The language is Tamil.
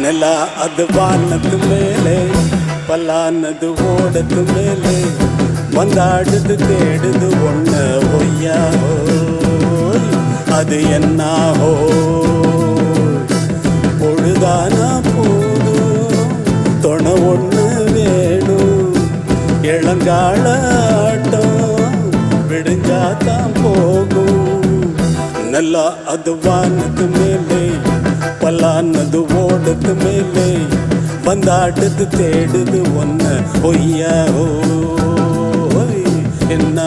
ನೆಲ ಅದು ವಾನದ ಮೇಲೆ பல்லானது ஓடத்து மேலே வந்தாடுது தேடுது ஒன்ன ஒய்யா அது என்ன பொழுதானா போதும் துணை ஒன்று வேணும் இளங்கால ஆட்டம் விடுஞ்சாதான் போகும் நல்லா அது வானத்து மேலே பல்லானது ஓடத்து மேலே வந்தாடுது தேடுது ஒன்ன ஒய்யா என்ன